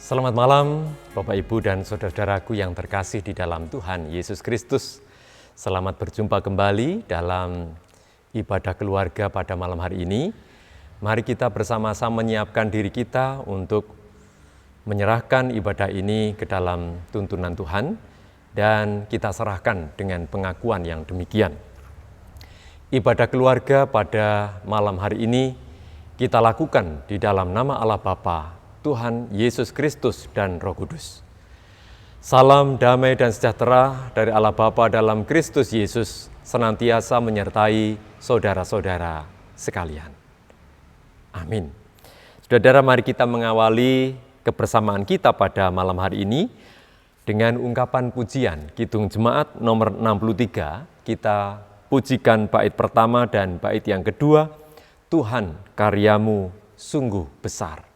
Selamat malam, Bapak Ibu dan saudara-saudaraku yang terkasih di dalam Tuhan Yesus Kristus. Selamat berjumpa kembali dalam ibadah keluarga pada malam hari ini. Mari kita bersama-sama menyiapkan diri kita untuk menyerahkan ibadah ini ke dalam tuntunan Tuhan dan kita serahkan dengan pengakuan yang demikian. Ibadah keluarga pada malam hari ini kita lakukan di dalam nama Allah Bapa, Tuhan Yesus Kristus dan Roh Kudus. Salam damai dan sejahtera dari Allah Bapa dalam Kristus Yesus senantiasa menyertai saudara-saudara sekalian. Amin. Saudara, mari kita mengawali kebersamaan kita pada malam hari ini dengan ungkapan pujian Kidung Jemaat nomor 63. Kita pujikan bait pertama dan bait yang kedua, Tuhan karyamu sungguh besar.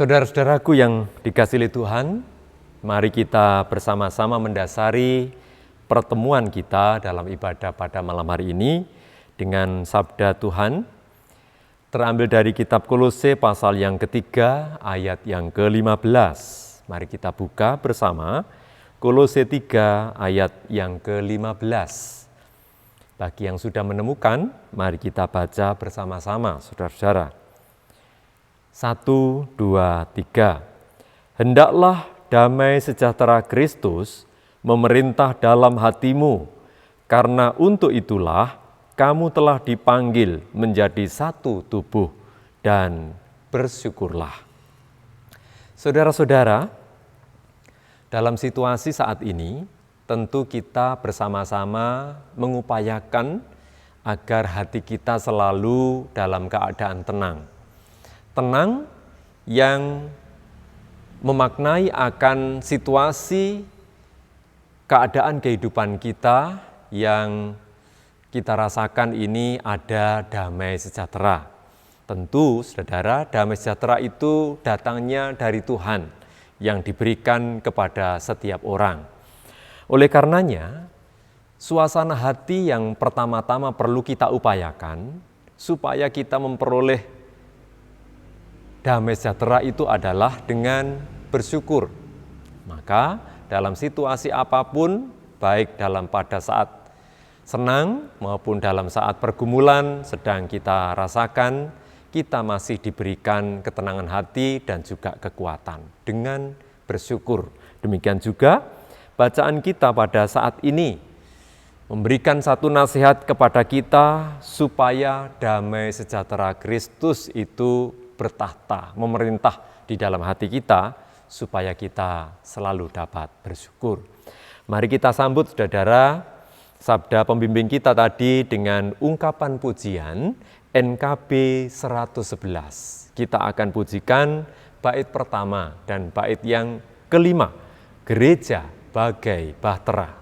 Saudara-saudaraku yang dikasihi Tuhan, mari kita bersama-sama mendasari pertemuan kita dalam ibadah pada malam hari ini dengan sabda Tuhan, terambil dari kitab Kolose pasal yang ketiga ayat yang ke-15. Mari kita buka bersama Kolose 3 ayat yang ke-15. Bagi yang sudah menemukan, mari kita baca bersama-sama, saudara-saudara. 1, 2, 3. Hendaklah damai sejahtera Kristus memerintah dalam hatimu, karena untuk itulah kamu telah dipanggil menjadi satu tubuh, dan bersyukurlah. Saudara-saudara, dalam situasi saat ini, tentu kita bersama-sama mengupayakan agar hati kita selalu dalam keadaan tenang. Tenang yang memaknai akan situasi keadaan kehidupan kita yang kita rasakan ini ada damai sejahtera. Tentu, saudara, damai sejahtera itu datangnya dari Tuhan yang diberikan kepada setiap orang. Oleh karenanya, suasana hati yang pertama-tama perlu kita upayakan supaya kita memperoleh damai sejahtera itu adalah dengan bersyukur. Maka dalam situasi apapun, baik pada saat senang maupun dalam saat pergumulan sedang kita rasakan, kita masih diberikan ketenangan hati dan juga kekuatan dengan bersyukur. Demikian juga bacaan kita pada saat ini memberikan satu nasihat kepada kita supaya damai sejahtera Kristus itu bertahta, memerintah di dalam hati kita, supaya kita selalu dapat bersyukur. Mari kita sambut, saudara, sabda pembimbing kita tadi dengan ungkapan pujian NKB 111. Kita akan pujikan bait pertama dan bait yang kelima, Gereja Bagai Bahtera.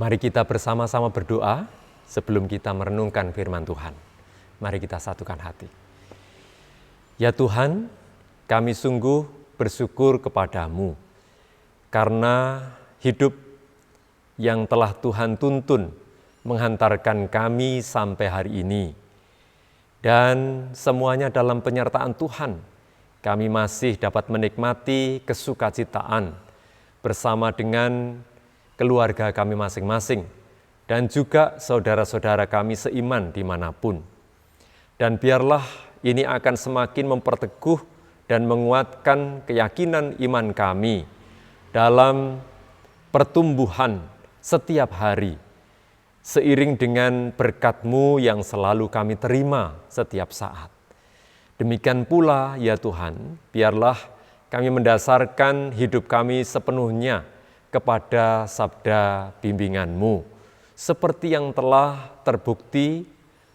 Mari kita bersama-sama berdoa sebelum kita merenungkan firman Tuhan. Mari kita satukan hati. Ya Tuhan, kami sungguh bersyukur kepadamu karena hidup yang telah Tuhan tuntun menghantarkan kami sampai hari ini. Dan semuanya dalam penyertaan Tuhan, kami masih dapat menikmati kesukacitaan bersama dengan keluarga kami masing-masing, dan juga saudara-saudara kami seiman dimanapun. Dan biarlah ini akan semakin memperteguh dan menguatkan keyakinan iman kami dalam pertumbuhan setiap hari, seiring dengan berkat-Mu yang selalu kami terima setiap saat. Demikian pula ya Tuhan, biarlah kami mendasarkan hidup kami sepenuhnya kepada sabda bimbingan-Mu, seperti yang telah terbukti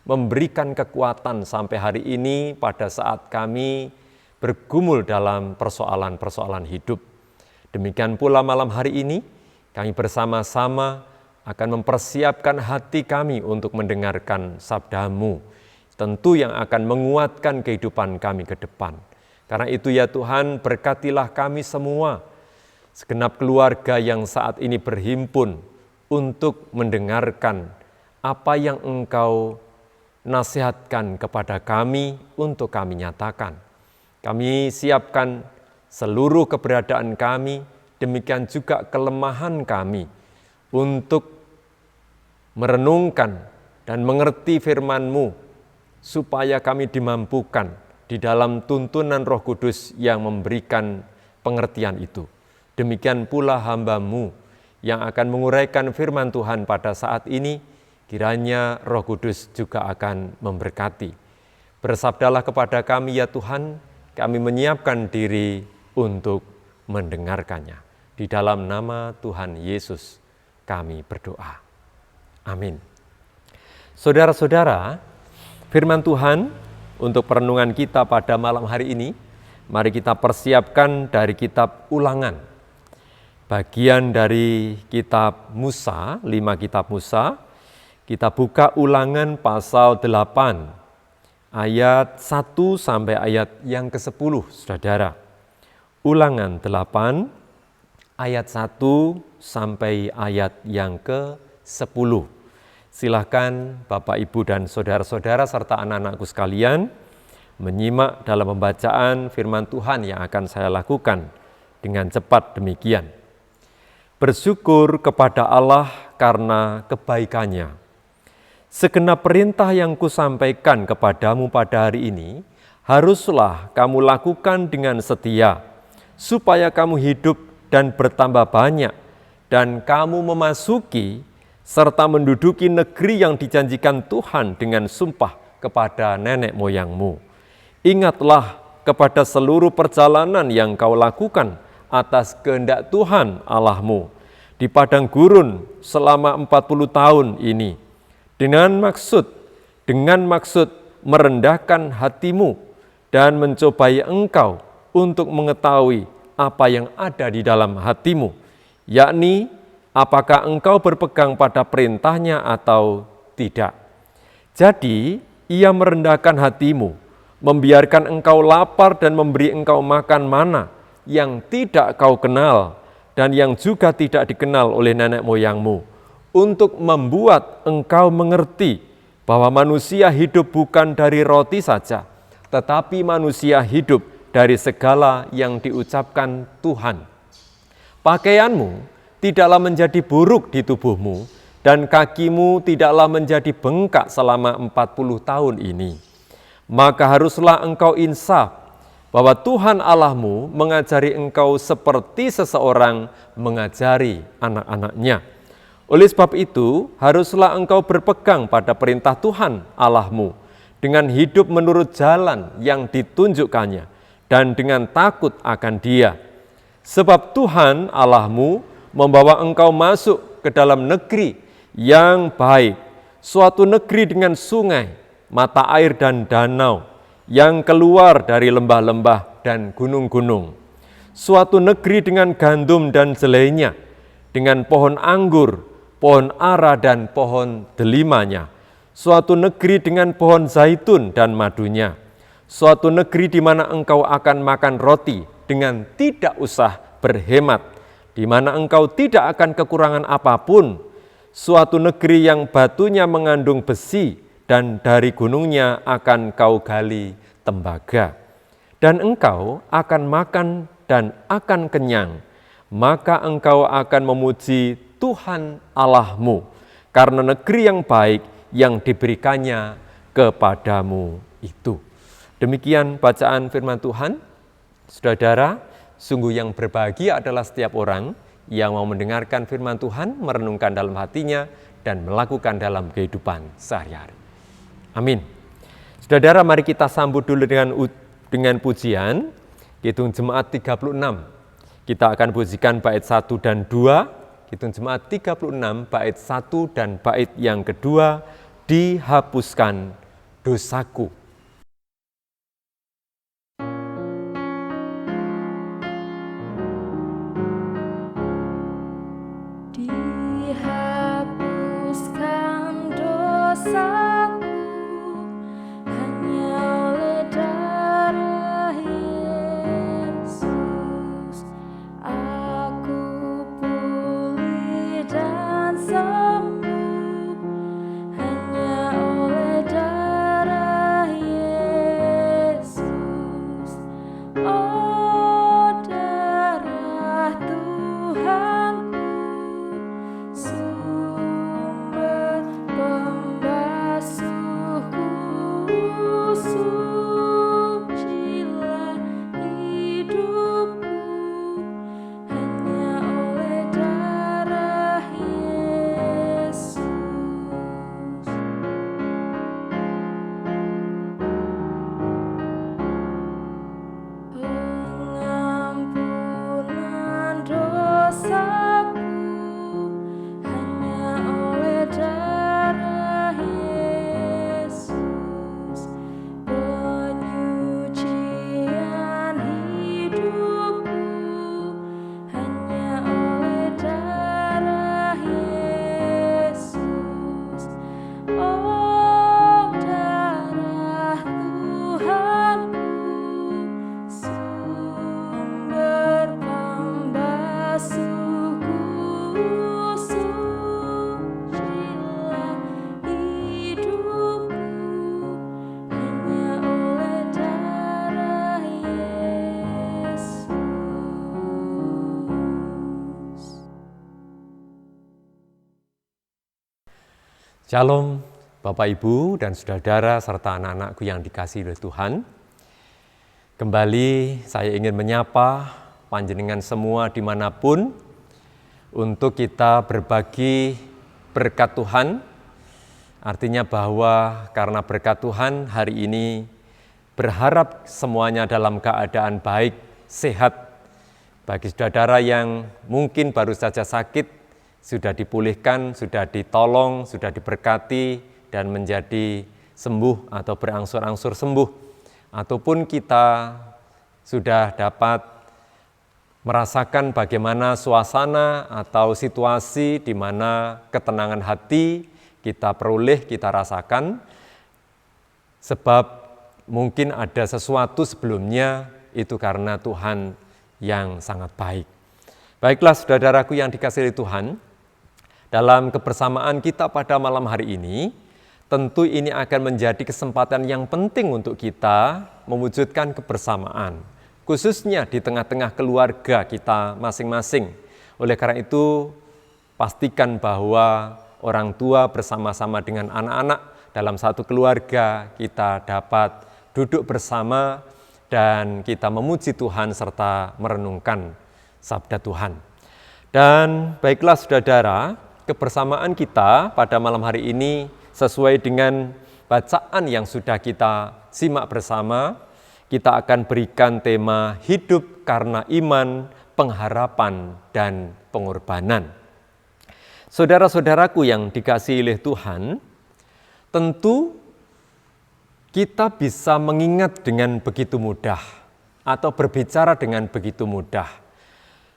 memberikan kekuatan sampai hari ini pada saat kami bergumul dalam persoalan-persoalan hidup. Demikian pula malam hari ini, kami bersama-sama akan mempersiapkan hati kami untuk mendengarkan sabda-Mu. tentu yang akan menguatkan kehidupan kami ke depan. Karena itu ya Tuhan, berkatilah kami semua, segenap keluarga yang saat ini berhimpun untuk mendengarkan apa yang Engkau nasihatkan kepada kami untuk kami nyatakan. Kami siapkan seluruh keberadaan kami, demikian juga kelemahan kami untuk merenungkan dan mengerti firman-Mu, supaya kami dimampukan di dalam tuntunan Roh Kudus yang memberikan pengertian itu. Demikian pula hamba-Mu yang akan menguraikan firman Tuhan pada saat ini, kiranya Roh Kudus juga akan memberkati. Bersabdalah kepada kami ya Tuhan, kami menyiapkan diri untuk mendengarkannya. Di dalam nama Tuhan Yesus kami berdoa. Amin. Saudara-saudara, firman Tuhan untuk perenungan kita pada malam hari ini, mari kita persiapkan dari kitab Ulangan. Bagian dari kitab Musa, 5 kitab Musa, kita buka Ulangan pasal 8, ayat 1 sampai ayat yang ke-10, saudara. Ulangan 8, ayat 1 sampai ayat yang ke-10. Silakan Bapak, Ibu, dan saudara-saudara serta anak-anakku sekalian menyimak dalam pembacaan firman Tuhan yang akan saya lakukan dengan cepat demikian. Bersyukur kepada Allah karena kebaikan-Nya. Segenap perintah yang kusampaikan kepadamu pada hari ini, haruslah kamu lakukan dengan setia, supaya kamu hidup dan bertambah banyak, dan kamu memasuki serta menduduki negeri yang dijanjikan Tuhan dengan sumpah kepada nenek moyangmu. Ingatlah kepada seluruh perjalanan yang kau lakukan atas kehendak Tuhan Allahmu di padang gurun selama 40 tahun ini, dengan maksud merendahkan hatimu dan mencobai engkau untuk mengetahui apa yang ada di dalam hatimu, yakni apakah engkau berpegang pada perintahnya atau tidak. Jadi, ia merendahkan hatimu, membiarkan engkau lapar dan memberi engkau makan mana yang tidak kau kenal dan yang juga tidak dikenal oleh nenek moyangmu, untuk membuat engkau mengerti bahwa manusia hidup bukan dari roti saja, tetapi manusia hidup dari segala yang diucapkan Tuhan. Pakaianmu tidaklah menjadi buruk di tubuhmu, dan kakimu tidaklah menjadi bengkak selama 40 tahun ini. Maka haruslah engkau insaf bahwa Tuhan Allahmu mengajari engkau seperti seseorang mengajari anak-anaknya. Oleh sebab itu, haruslah engkau berpegang pada perintah Tuhan Allahmu dengan hidup menurut jalan yang ditunjukkannya dan dengan takut akan Dia. Sebab Tuhan Allahmu membawa engkau masuk ke dalam negeri yang baik, suatu negeri dengan sungai, mata air dan danau, yang keluar dari lembah-lembah dan gunung-gunung. Suatu negeri dengan gandum dan jelainya, dengan pohon anggur, pohon ara dan pohon delimanya. Suatu negeri dengan pohon zaitun dan madunya. Suatu negeri di mana engkau akan makan roti dengan tidak usah berhemat, di mana engkau tidak akan kekurangan apapun. Suatu negeri yang batunya mengandung besi, dan dari gunungnya akan kau gali tembaga. Dan engkau akan makan dan akan kenyang, maka engkau akan memuji Tuhan Allahmu, karena negeri yang baik yang diberikannya kepadamu itu. Demikian bacaan firman Tuhan. Saudara, sungguh yang berbahagia adalah setiap orang yang mau mendengarkan firman Tuhan, merenungkan dalam hatinya, dan melakukan dalam kehidupan sehari-hari. Amin. Saudara, mari kita sambut dulu dengan pujian Kidung Jemaat 36. Kita akan pujikan bait 1 dan 2, Kidung Jemaat 36, bait 1 dan bait yang kedua, dihapuskan dosaku. Dihapuskan dosaku Shalom Bapak Ibu dan saudara serta anak-anakku yang dikasihi oleh Tuhan. Kembali saya ingin menyapa panjenengan semua dimanapun untuk kita berbagi berkat Tuhan. Artinya bahwa karena berkat Tuhan hari ini berharap semuanya dalam keadaan baik, sehat. Bagi saudara yang mungkin baru saja sakit, sudah dipulihkan, sudah ditolong, sudah diberkati dan menjadi sembuh atau berangsur-angsur sembuh. Ataupun kita sudah dapat merasakan bagaimana suasana atau situasi di mana ketenangan hati kita peroleh, kita rasakan. Sebab mungkin ada sesuatu sebelumnya itu karena Tuhan yang sangat baik. Baiklah saudaraku yang dikasihi Tuhan, dalam kebersamaan kita pada malam hari ini, tentu ini akan menjadi kesempatan yang penting untuk kita mewujudkan kebersamaan, khususnya di tengah-tengah keluarga kita masing-masing. Oleh karena itu, pastikan bahwa orang tua bersama-sama dengan anak-anak dalam satu keluarga, kita dapat duduk bersama dan kita memuji Tuhan serta merenungkan sabda Tuhan. Dan baiklah saudara, kebersamaan kita pada malam hari ini sesuai dengan bacaan yang sudah kita simak bersama, kita akan berikan tema hidup karena iman, pengharapan, dan pengorbanan. Saudara-saudaraku yang dikasihi oleh Tuhan, tentu kita bisa mengingat dengan begitu mudah atau berbicara dengan begitu mudah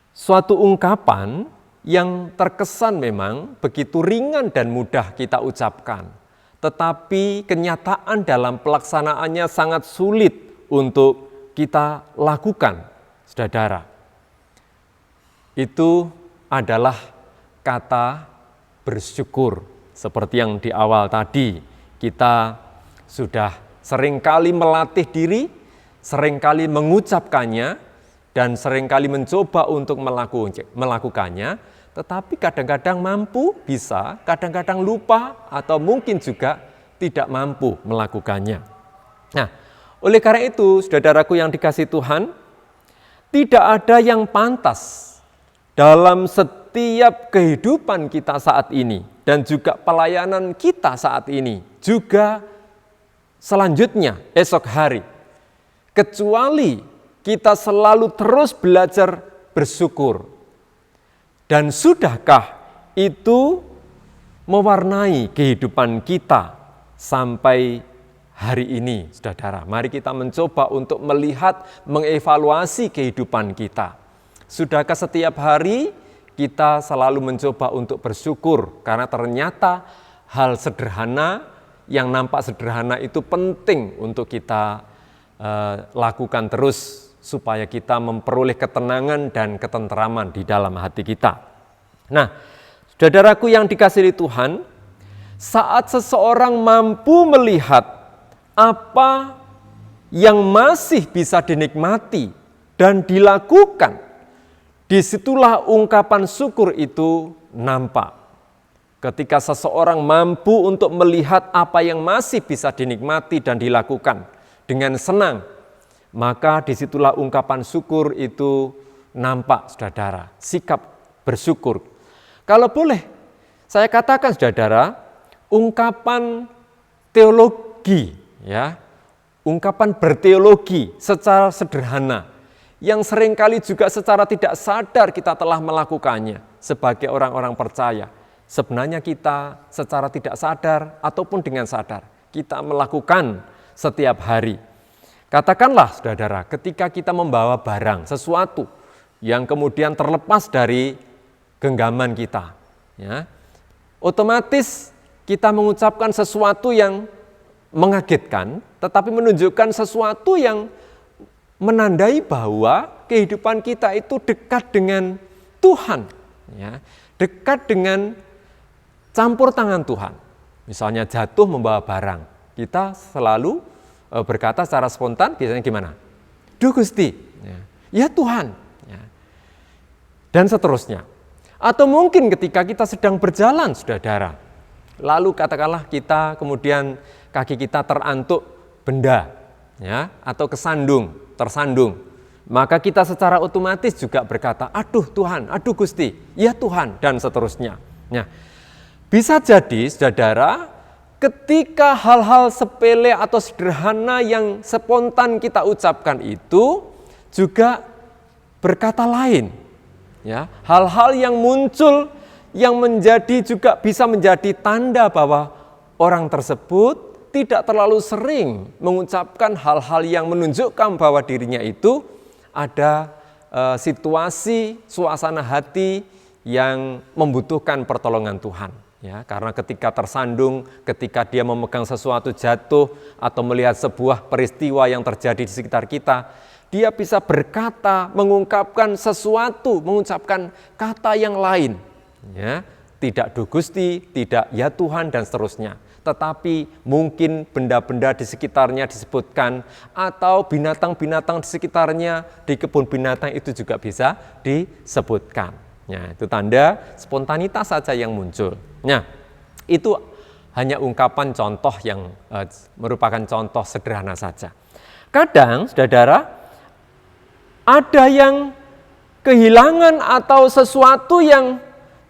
suatu ungkapan yang terkesan memang begitu ringan dan mudah kita ucapkan, tetapi kenyataan dalam pelaksanaannya sangat sulit untuk kita lakukan, saudara. Itu adalah kata bersyukur. Seperti yang di awal tadi, kita sudah seringkali melatih diri, seringkali mengucapkannya, dan seringkali mencoba untuk melakukannya, tetapi kadang-kadang mampu, bisa, kadang-kadang lupa, atau mungkin juga tidak mampu melakukannya. Nah, oleh karena itu, saudaraku yang dikasihi Tuhan, tidak ada yang pantas dalam setiap kehidupan kita saat ini, dan juga pelayanan kita saat ini, juga selanjutnya esok hari, kecuali kita selalu terus belajar bersyukur. Dan sudahkah itu mewarnai kehidupan kita sampai hari ini, saudara? Mari kita mencoba untuk melihat, mengevaluasi kehidupan kita. Sudahkah setiap hari kita selalu mencoba untuk bersyukur? Karena ternyata hal sederhana yang nampak sederhana itu penting untuk kita lakukan terus, supaya kita memperoleh ketenangan dan ketenteraman di dalam hati kita. Nah, saudaraku yang dikasihi Tuhan, saat seseorang mampu melihat apa yang masih bisa dinikmati dan dilakukan, disitulah ungkapan syukur itu nampak. Ketika seseorang mampu untuk melihat apa yang masih bisa dinikmati dan dilakukan dengan senang, maka disitulah ungkapan syukur itu nampak, saudara. Sikap bersyukur. Kalau boleh, saya katakan, saudara, ungkapan teologi, ya, ungkapan berteologi secara sederhana, yang seringkali juga secara tidak sadar kita telah melakukannya sebagai orang-orang percaya. Sebenarnya kita secara tidak sadar ataupun dengan sadar, kita melakukan setiap hari. Katakanlah, saudara, ketika kita membawa barang, sesuatu yang kemudian terlepas dari genggaman kita, ya, otomatis kita mengucapkan sesuatu yang mengagetkan, tetapi menunjukkan sesuatu yang menandai bahwa kehidupan kita itu dekat dengan Tuhan, ya, dekat dengan campur tangan Tuhan. Misalnya jatuh membawa barang, kita selalu berkata secara spontan, biasanya gimana? Duh Gusti, ya Tuhan, ya. Dan seterusnya. Atau mungkin ketika kita sedang berjalan, saudara, Lalu katakanlah kita kemudian kaki kita terantuk benda, ya, atau tersandung. Maka kita secara otomatis juga berkata, aduh Tuhan, aduh Gusti, ya Tuhan, dan seterusnya. Nah, bisa jadi saudara, ketika hal-hal sepele atau sederhana yang spontan kita ucapkan itu juga berkata lain. Ya, hal-hal yang muncul yang juga bisa menjadi tanda bahwa orang tersebut tidak terlalu sering mengucapkan hal-hal yang menunjukkan bahwa dirinya itu ada situasi, suasana hati yang membutuhkan pertolongan Tuhan. Ya, karena ketika tersandung, ketika dia memegang sesuatu jatuh atau melihat sebuah peristiwa yang terjadi di sekitar kita, dia bisa berkata, mengucapkan sesuatu, mengucapkan kata yang lain. Ya, tidak duh Gusti, tidak ya Tuhan, dan seterusnya. Tetapi mungkin benda-benda di sekitarnya disebutkan, atau binatang-binatang di sekitarnya, di kebun binatang itu juga bisa disebutkan. Ya, itu tanda spontanitas saja yang muncul. Nah, itu hanya ungkapan contoh yang merupakan contoh sederhana saja. Kadang, saudara, ada yang kehilangan atau sesuatu yang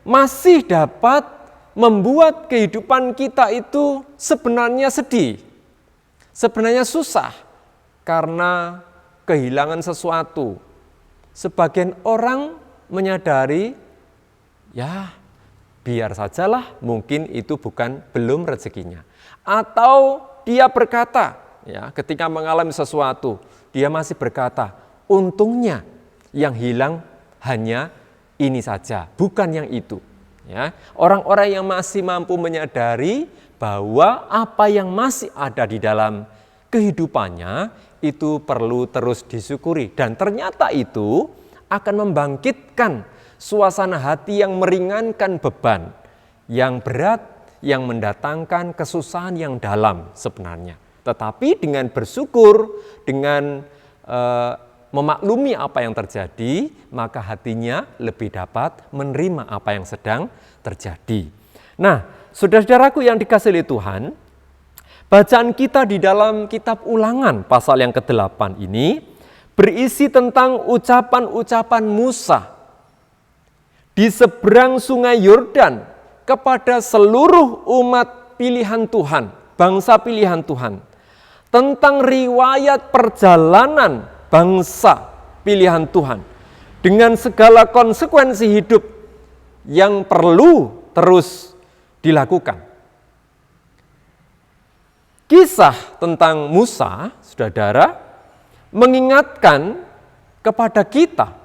masih dapat membuat kehidupan kita itu sebenarnya sedih, sebenarnya susah karena kehilangan sesuatu. Sebagian orang menyadari, ya biar sajalah, mungkin itu belum rezekinya. Atau dia berkata, ya ketika mengalami sesuatu, dia masih berkata, untungnya yang hilang hanya ini saja, bukan yang itu. Ya, orang-orang yang masih mampu menyadari bahwa apa yang masih ada di dalam kehidupannya itu perlu terus disyukuri, dan ternyata itu akan membangkitkan suasana hati yang meringankan beban yang berat, yang mendatangkan kesusahan yang dalam sebenarnya. Tetapi dengan bersyukur, dengan memaklumi apa yang terjadi, maka hatinya lebih dapat menerima apa yang sedang terjadi. Nah, saudara-saudaraku yang dikasihi oleh Tuhan, bacaan kita di dalam kitab Ulangan pasal yang ke-8 ini berisi tentang ucapan-ucapan Musa di seberang sungai Yordan kepada seluruh umat pilihan Tuhan, bangsa pilihan Tuhan, tentang riwayat perjalanan bangsa pilihan Tuhan dengan segala konsekuensi hidup yang perlu terus dilakukan. Kisah tentang Musa, saudara, mengingatkan kepada kita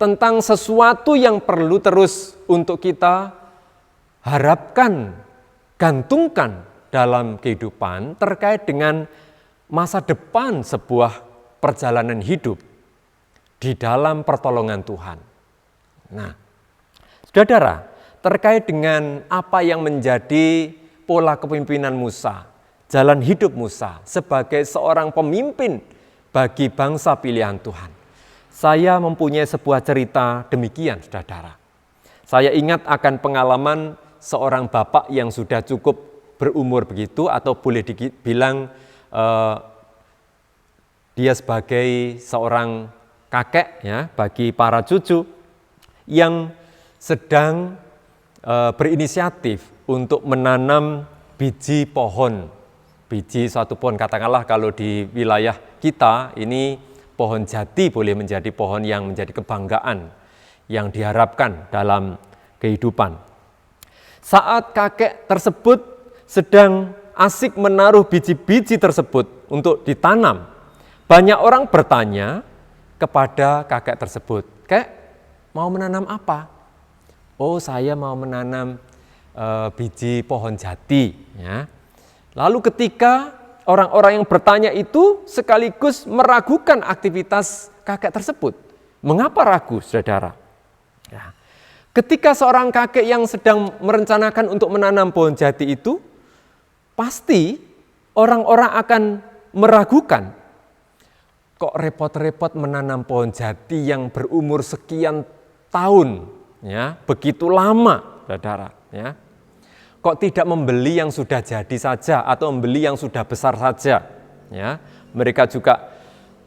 tentang sesuatu yang perlu terus untuk kita harapkan, gantungkan dalam kehidupan terkait dengan masa depan sebuah perjalanan hidup di dalam pertolongan Tuhan. Nah, saudara, terkait dengan apa yang menjadi pola kepemimpinan Musa, jalan hidup Musa sebagai seorang pemimpin bagi bangsa pilihan Tuhan, saya mempunyai sebuah cerita demikian, saudara. Saya ingat akan pengalaman seorang bapak yang sudah cukup berumur begitu, atau boleh dibilang dia sebagai seorang kakek, ya, bagi para cucu yang sedang berinisiatif untuk menanam biji pohon. Biji suatu pohon, katakanlah kalau di wilayah kita ini pohon jati boleh menjadi pohon yang menjadi kebanggaan yang diharapkan dalam kehidupan. Saat kakek tersebut sedang asik menaruh biji-biji tersebut untuk ditanam, banyak orang bertanya kepada kakek tersebut, "Kek, mau menanam apa?" "Oh, saya mau menanam biji pohon jati." Ya. Lalu ketika orang-orang yang bertanya itu sekaligus meragukan aktivitas kakek tersebut. Mengapa ragu, saudara? Ya. Ketika seorang kakek yang sedang merencanakan untuk menanam pohon jati itu, pasti orang-orang akan meragukan. Kok repot-repot menanam pohon jati yang berumur sekian tahun, ya, begitu lama, saudara, ya. kok tidak membeli yang sudah jadi saja atau membeli yang sudah besar saja? Ya, mereka juga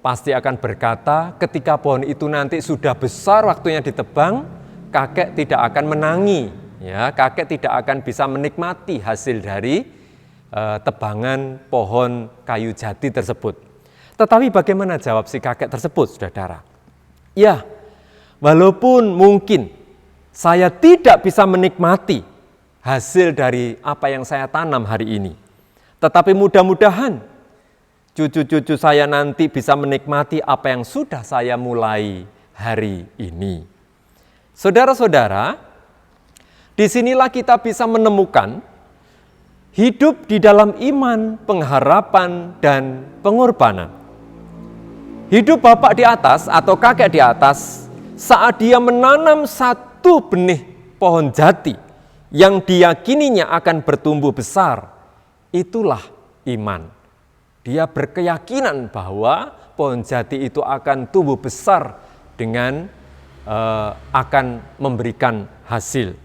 pasti akan berkata, ketika pohon itu nanti sudah besar waktunya ditebang, kakek tidak akan menangi, ya, kakek tidak akan bisa menikmati hasil dari tebangan pohon kayu jati tersebut. Tetapi bagaimana jawab si kakek tersebut, saudara? Ya, walaupun mungkin saya tidak bisa menikmati hasil dari apa yang saya tanam hari ini, tetapi mudah-mudahan cucu-cucu saya nanti bisa menikmati apa yang sudah saya mulai hari ini. Saudara-saudara, disinilah kita bisa menemukan hidup di dalam iman, pengharapan, dan pengorbanan. Hidup bapak di atas atau kakek di atas saat dia menanam satu benih pohon jati yang diyakininya akan bertumbuh besar, itulah iman. Dia berkeyakinan bahwa pohon jati itu akan tumbuh besar dengan akan memberikan hasil.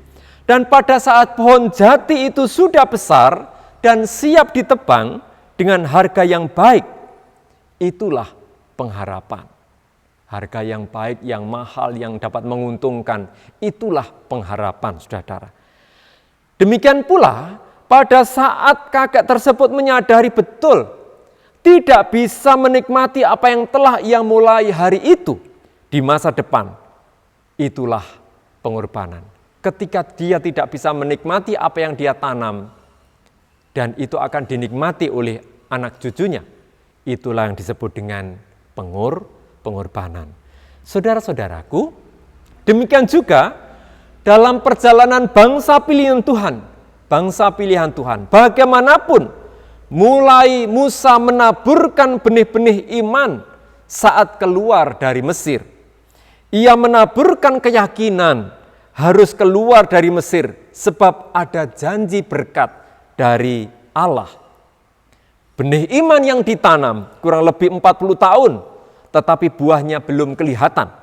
Dan pada saat pohon jati itu sudah besar dan siap ditebang dengan harga yang baik, itulah pengharapan. Harga yang baik, yang mahal, yang dapat menguntungkan, itulah pengharapan, saudara. Demikian pula pada saat kakek tersebut menyadari betul tidak bisa menikmati apa yang telah ia mulai hari itu di masa depan, itulah pengorbanan. Ketika dia tidak bisa menikmati apa yang dia tanam, dan itu akan dinikmati oleh anak cucunya, itulah yang disebut dengan pengorbanan. Saudara-saudaraku, demikian juga dalam perjalanan bangsa pilihan Tuhan, bagaimanapun mulai Musa menaburkan benih-benih iman saat keluar dari Mesir. Ia menaburkan keyakinan harus keluar dari Mesir sebab ada janji berkat dari Allah. Benih iman yang ditanam kurang lebih 40 tahun, tetapi buahnya belum kelihatan.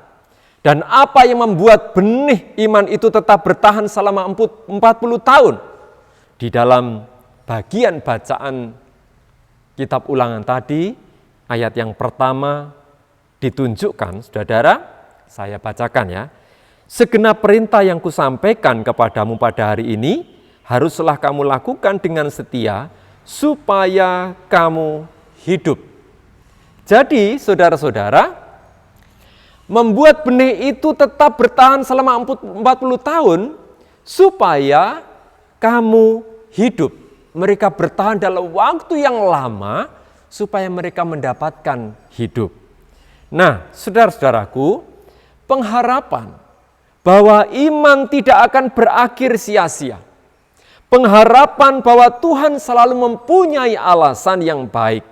Dan apa yang membuat benih iman itu tetap bertahan selama 40 tahun? Di dalam bagian bacaan kitab Ulangan tadi, ayat yang pertama ditunjukkan, saudara, saya bacakan ya. Segenap perintah yang kusampaikan kepadamu pada hari ini, haruslah kamu lakukan dengan setia, supaya kamu hidup. Jadi, saudara-saudara, membuat benih itu tetap bertahan selama 40 tahun, supaya kamu hidup. Mereka bertahan dalam waktu yang lama supaya mereka mendapatkan hidup. Nah, saudara-saudaraku, pengharapan bahwa iman tidak akan berakhir sia-sia. Pengharapan bahwa Tuhan selalu mempunyai alasan yang baik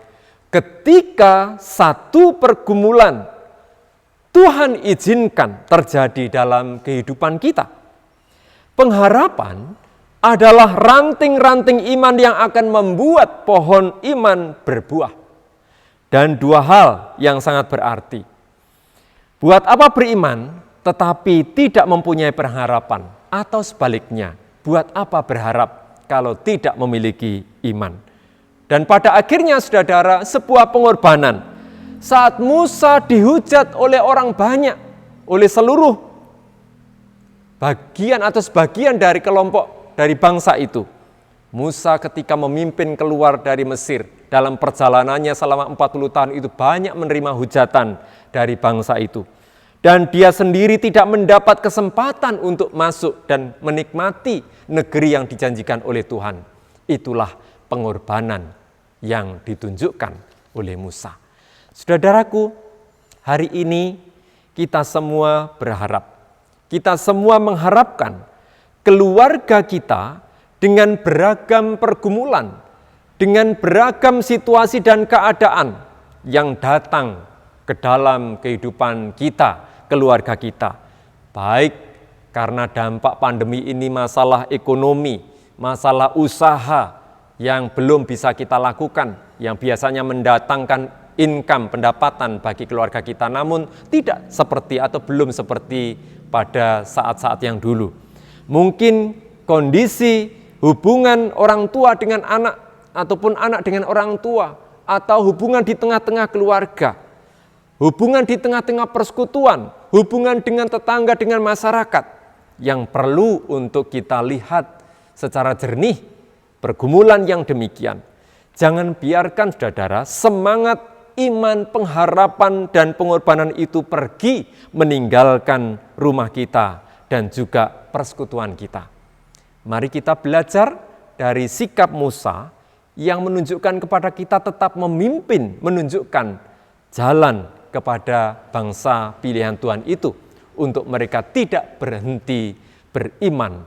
ketika satu pergumulan Tuhan izinkan terjadi dalam kehidupan kita. Pengharapan adalah ranting-ranting iman yang akan membuat pohon iman berbuah. Dan dua hal yang sangat berarti. Buat apa beriman tetapi tidak mempunyai pengharapan? Atau sebaliknya, buat apa berharap kalau tidak memiliki iman? Dan pada akhirnya, saudara, sebuah pengorbanan. Saat Musa dihujat oleh orang banyak, oleh seluruh bagian atau sebagian dari kelompok dari bangsa itu, Musa ketika memimpin keluar dari Mesir dalam perjalanannya selama 40 tahun itu banyak menerima hujatan dari bangsa itu. Dan dia sendiri tidak mendapat kesempatan untuk masuk dan menikmati negeri yang dijanjikan oleh Tuhan. Itulah pengorbanan yang ditunjukkan oleh Musa. Saudaraku, hari ini kita semua berharap, kita semua mengharapkan keluarga kita dengan beragam pergumulan, dengan beragam situasi dan keadaan yang datang ke dalam kehidupan kita, keluarga kita. Baik karena dampak pandemi ini, masalah ekonomi, masalah usaha yang belum bisa kita lakukan, yang biasanya mendatangkan income, pendapatan bagi keluarga kita, namun tidak seperti atau belum seperti pada saat-saat yang dulu. Mungkin kondisi hubungan orang tua dengan anak, ataupun anak dengan orang tua, atau hubungan di tengah-tengah keluarga, hubungan di tengah-tengah persekutuan, hubungan dengan tetangga, dengan masyarakat, yang perlu untuk kita lihat secara jernih pergumulan yang demikian. Jangan biarkan saudara semangat iman, pengharapan, dan pengorbanan itu pergi meninggalkan rumah kita dan juga persekutuan kita. Mari kita belajar dari sikap Musa yang menunjukkan kepada kita tetap memimpin, menunjukkan jalan kepada bangsa pilihan Tuhan itu untuk mereka tidak berhenti beriman,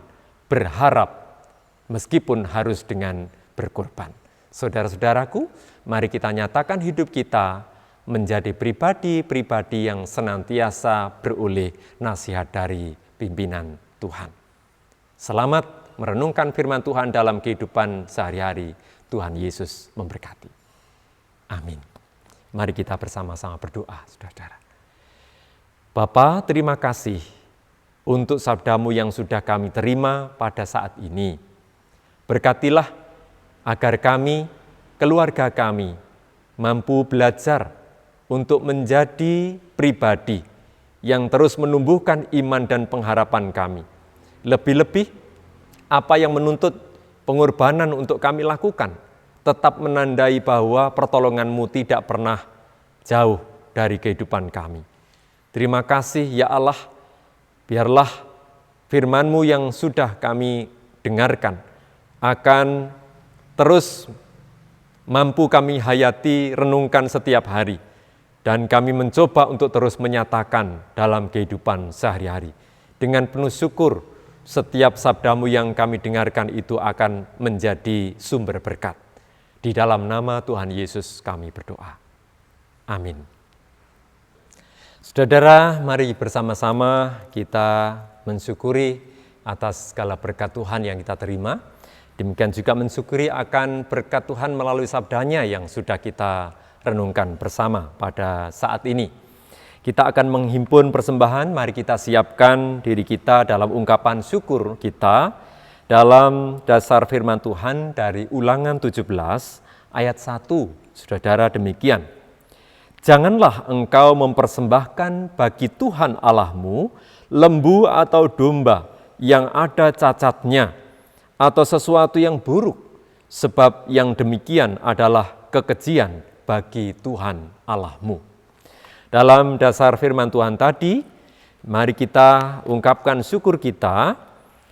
berharap, meskipun harus dengan berkorban. Saudara-saudaraku, mari kita nyatakan hidup kita menjadi pribadi-pribadi yang senantiasa beroleh nasihat dari pimpinan Tuhan. Selamat merenungkan firman Tuhan dalam kehidupan sehari-hari. Tuhan Yesus memberkati. Amin. Mari kita bersama-sama berdoa, saudara-saudara. Bapa, terima kasih untuk sabdamu yang sudah kami terima pada saat ini. Berkatilah agar kami, keluarga kami, mampu belajar untuk menjadi pribadi yang terus menumbuhkan iman dan pengharapan kami. Lebih-lebih, apa yang menuntut pengorbanan untuk kami lakukan, tetap menandai bahwa pertolongan-Mu tidak pernah jauh dari kehidupan kami. Terima kasih ya Allah, biarlah firman-Mu yang sudah kami dengarkan akan terus mampu kami hayati, renungkan setiap hari. Dan kami mencoba untuk terus menyatakan dalam kehidupan sehari-hari. Dengan penuh syukur, setiap sabdamu yang kami dengarkan itu akan menjadi sumber berkat. Di dalam nama Tuhan Yesus kami berdoa. Amin. Saudara, mari bersama-sama kita mensyukuri atas segala berkat Tuhan yang kita terima. Demikian juga mensyukuri akan berkat Tuhan melalui sabdanya yang sudah kita renungkan bersama pada saat ini. Kita akan menghimpun persembahan, mari kita siapkan diri kita dalam ungkapan syukur kita dalam dasar firman Tuhan dari Ulangan 17 ayat 1. Saudara, demikian. Janganlah engkau mempersembahkan bagi Tuhan Allahmu lembu atau domba yang ada cacatnya, atau sesuatu yang buruk, sebab yang demikian adalah kekejian bagi Tuhan Allahmu. Dalam dasar firman Tuhan tadi, mari kita ungkapkan syukur kita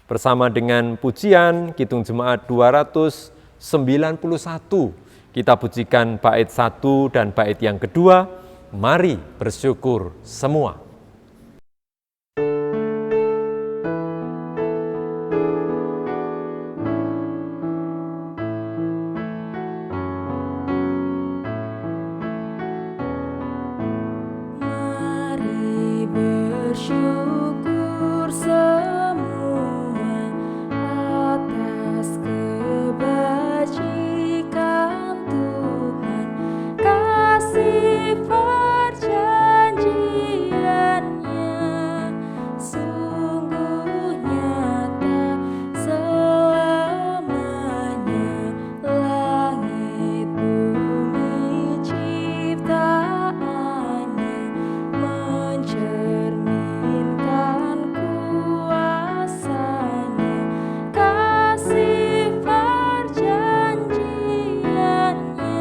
bersama dengan pujian Kidung Jemaat 291. Kita pujikan bait 1 dan bait yang kedua, mari bersyukur semua. Bersyukur semua atas kebajikan Tuhan, kasih perjanjiannya sungguh nyata selamanya. Langit bumi ciptaannya mencerminkan kuasanya, kasih perjanjiannya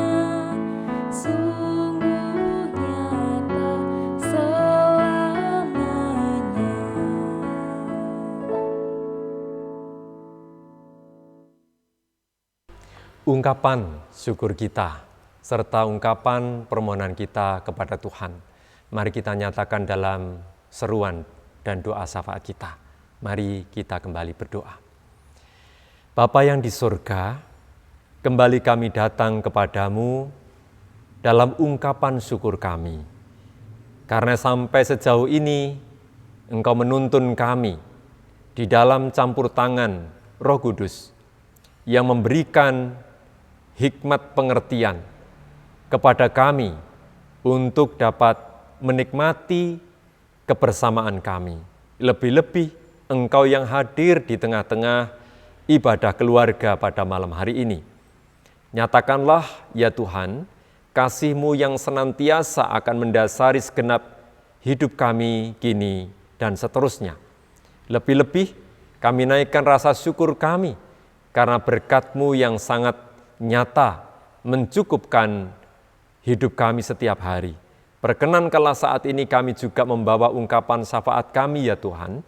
sungguh nyata selamanya. Ungkapan syukur kita serta ungkapan permohonan kita kepada Tuhan, mari kita nyatakan dalam seruan dan doa syafaat kita. Mari kita kembali berdoa. Bapa yang di surga, kembali kami datang kepadamu dalam ungkapan syukur kami. Karena sampai sejauh ini Engkau menuntun kami di dalam campur tangan Roh Kudus yang memberikan hikmat pengertian kepada kami untuk dapat menikmati kebersamaan kami. Lebih-lebih Engkau yang hadir di tengah-tengah ibadah keluarga pada malam hari ini. Nyatakanlah ya Tuhan, kasih-Mu yang senantiasa akan mendasari segenap hidup kami kini dan seterusnya. Lebih-lebih kami naikkan rasa syukur kami karena berkat-Mu yang sangat nyata mencukupkan hidup kami setiap hari. Perkenankanlah saat ini kami juga membawa ungkapan syafaat kami ya Tuhan.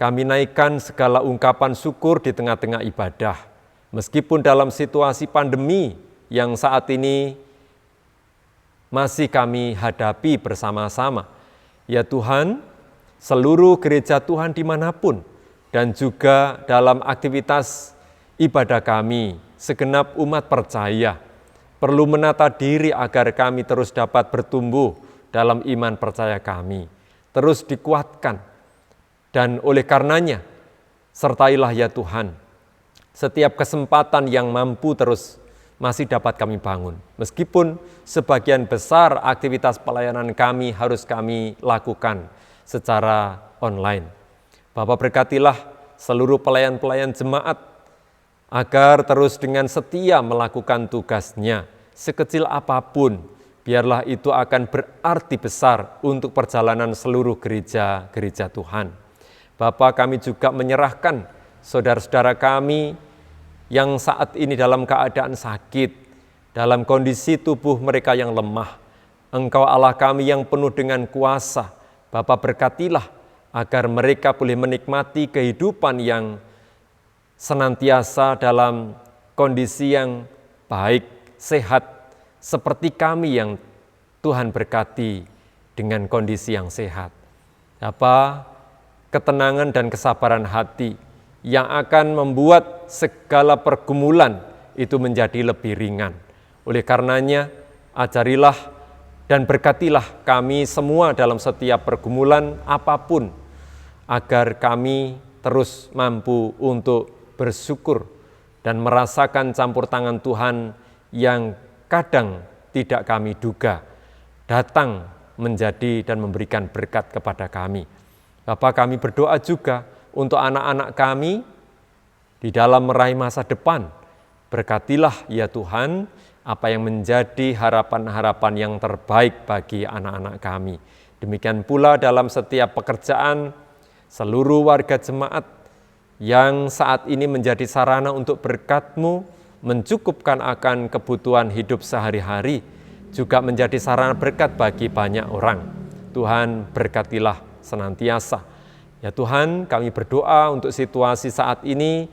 Kami naikkan segala ungkapan syukur di tengah-tengah ibadah. Meskipun dalam situasi pandemi yang saat ini masih kami hadapi bersama-sama. Ya Tuhan, seluruh gereja Tuhan dimanapun dan juga dalam aktivitas ibadah kami, segenap umat percaya perlu menata diri agar kami terus dapat bertumbuh dalam iman percaya kami, terus dikuatkan. Dan oleh karenanya, sertailah ya Tuhan, setiap kesempatan yang mampu terus masih dapat kami bangun. Meskipun sebagian besar aktivitas pelayanan kami harus kami lakukan secara online. Bapak berkatilah seluruh pelayan-pelayan jemaat agar terus dengan setia melakukan tugasnya. Sekecil apapun, biarlah itu akan berarti besar untuk perjalanan seluruh gereja-gereja Tuhan. Bapak, kami juga menyerahkan saudara-saudara kami yang saat ini dalam keadaan sakit, dalam kondisi tubuh mereka yang lemah. Engkau Allah kami yang penuh dengan kuasa. Bapa berkatilah agar mereka boleh menikmati kehidupan yang senantiasa dalam kondisi yang baik, sehat, seperti kami yang Tuhan berkati dengan kondisi yang sehat. Bapa, ketenangan dan kesabaran hati yang akan membuat segala pergumulan itu menjadi lebih ringan. Oleh karenanya, ajarilah dan berkatilah kami semua dalam setiap pergumulan apapun, agar kami terus mampu untuk bersyukur dan merasakan campur tangan Tuhan yang kadang tidak kami duga, datang menjadi dan memberikan berkat kepada kami. Bapak, kami berdoa juga untuk anak-anak kami di dalam meraih masa depan. Berkatilah ya Tuhan apa yang menjadi harapan-harapan yang terbaik bagi anak-anak kami. Demikian pula dalam setiap pekerjaan seluruh warga jemaat yang saat ini menjadi sarana untuk berkat-Mu, mencukupkan akan kebutuhan hidup sehari-hari, juga menjadi sarana berkat bagi banyak orang. Tuhan berkatilah senantiasa. Ya Tuhan, kami berdoa untuk situasi saat ini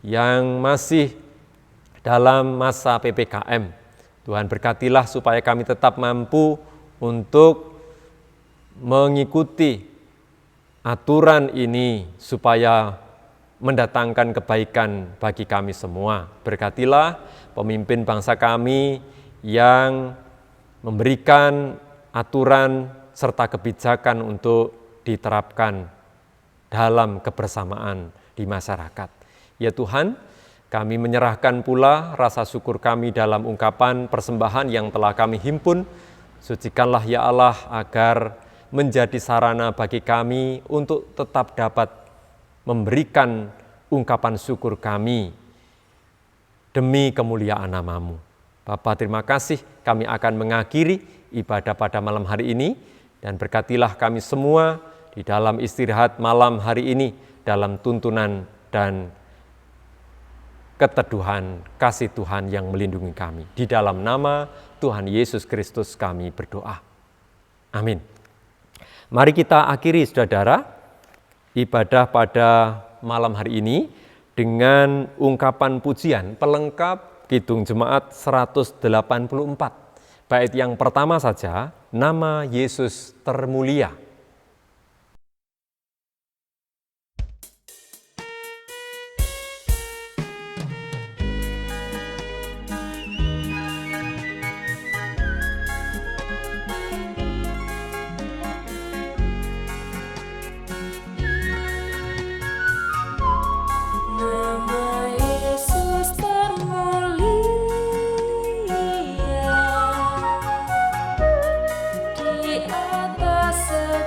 yang masih dalam masa PPKM. Tuhan berkatilah supaya kami tetap mampu untuk mengikuti aturan ini supaya mendatangkan kebaikan bagi kami semua. Berkatilah pemimpin bangsa kami yang memberikan aturan serta kebijakan untuk diterapkan dalam kebersamaan di masyarakat. Ya Tuhan, kami menyerahkan pula rasa syukur kami dalam ungkapan persembahan yang telah kami himpun. Sucikanlah ya Allah agar menjadi sarana bagi kami untuk tetap dapat memberikan ungkapan syukur kami demi kemuliaan nama-Mu. Bapa, terima kasih, kami akan mengakhiri ibadah pada malam hari ini, dan berkatilah kami semua di dalam istirahat malam hari ini, dalam tuntunan dan keteduhan kasih Tuhan yang melindungi kami. Di dalam nama Tuhan Yesus Kristus kami berdoa. Amin. Mari kita akhiri saudara ibadah pada malam hari ini dengan ungkapan pujian pelengkap Kidung Jemaat 184. Bait yang pertama saja, nama Yesus termulia. Nama Yesus termulia di atas segala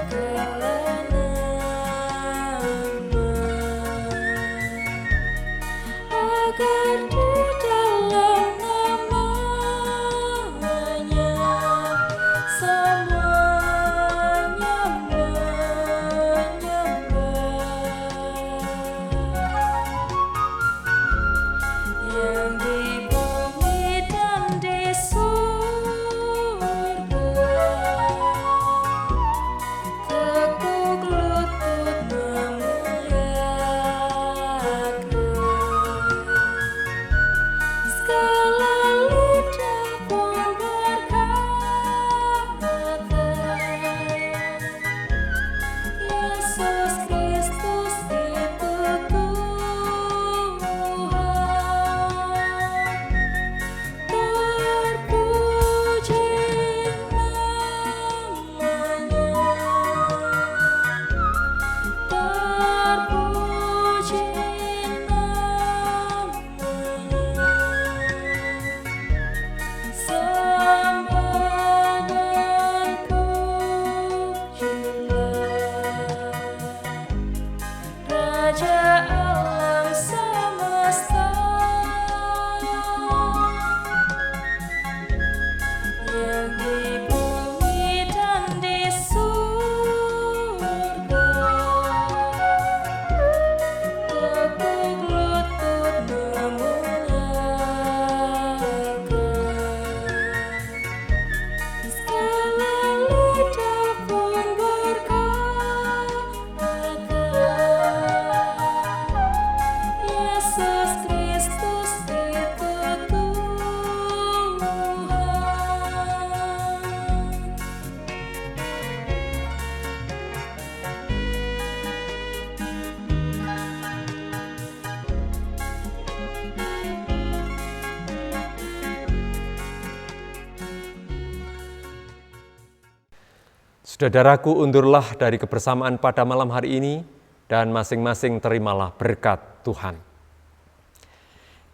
Saudaraku, undurlah dari kebersamaan pada malam hari ini dan masing-masing terimalah berkat Tuhan.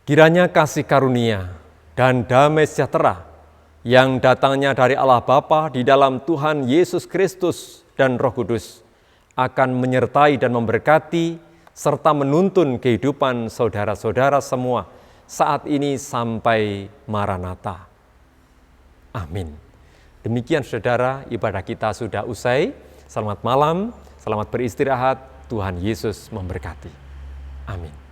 Kiranya kasih karunia dan damai sejahtera yang datangnya dari Allah Bapa di dalam Tuhan Yesus Kristus dan Roh Kudus akan menyertai dan memberkati serta menuntun kehidupan saudara-saudara semua saat ini sampai Maranatha. Amin. Demikian saudara, ibadah kita sudah usai. Selamat malam, selamat beristirahat, Tuhan Yesus memberkati. Amin.